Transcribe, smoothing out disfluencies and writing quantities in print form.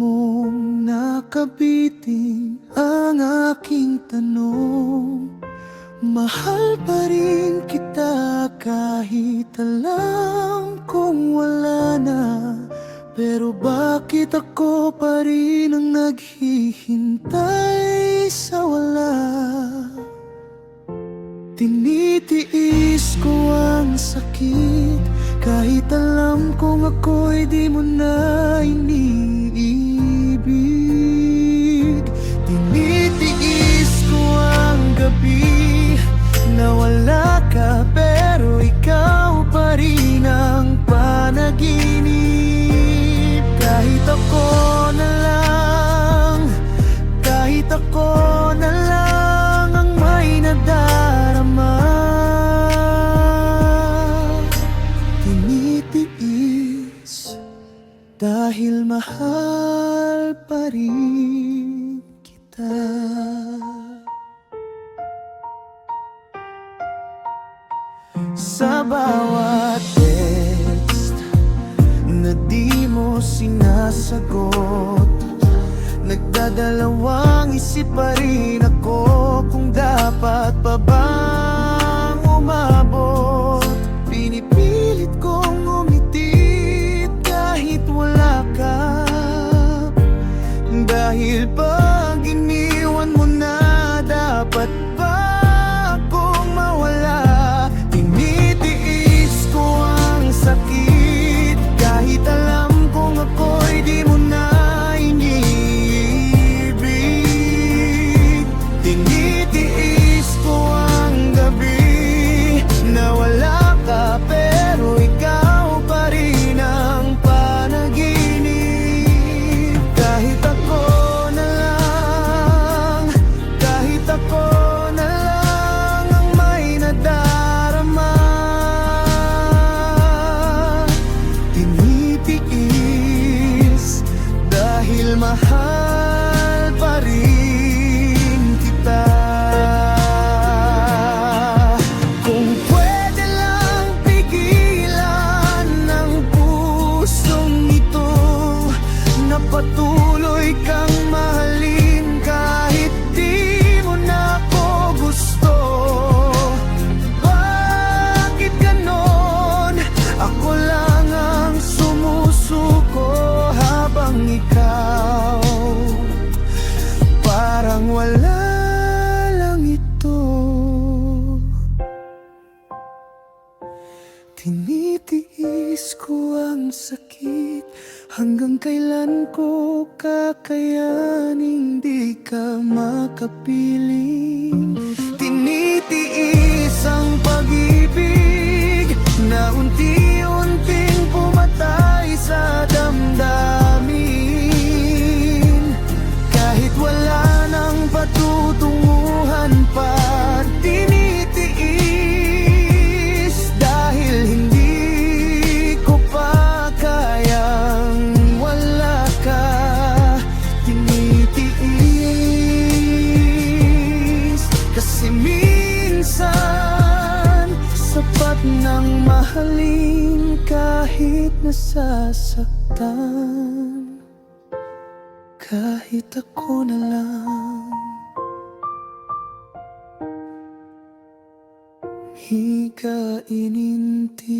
mong nakabitin ang aking tanong. Mahal pa rin kita kahit alam kong wala na. Pero bakit ako pa rin ang naghihintay sa wala? Tinitiis ko ang sakit kahit alam kong ako'y di mo na iniibig. Tinitiis ko ang gabi na wala ka, pero ikaw pa rin ang panaginip. Kahit ako na lang, kahit ako na lang ang may nadarama. Tinitiis dahil mahal pa rin kita. Sa bawat text na di mo sinasagot, nagdadalawang isip pa rin ako kung dapat pa bang umabot. Pinipilit kong umitit kahit wala ka, dahil pag iniwan mo na, dapat ba akong mawala? Tinitiis ko ang sakit kahit alam kong ako'y di mo na iniibig. Tinitiis ko ang gabi na wala ka, pero ikaw pa rin ang panaginip. Kahit ako na lang, kahit ako na lang ang may nadarama. Tinitiis dahil mahal pa rin kita. Kung pwede lang pigilan ng pusong ito na patuloy kang mahalin kahit di mo na ako gusto. Bakit ganon? Ako lang ang sumusuko habang ikaw parang wala lang ito. Tinitiis ko ang sakit, hanggang kailan ko kakayaning di ka makapiling. Tinitiis ang pag-ibig na unti-unting pumatay sa damdamin. Kahit wala nang patutunguhan pa, tinitiis dahil hindi ko pa kayang wala ka. Tinitiis kasi minsan sapat ng mahalin kahit nasasaktan. Kahit ako na lang, di ka ininti.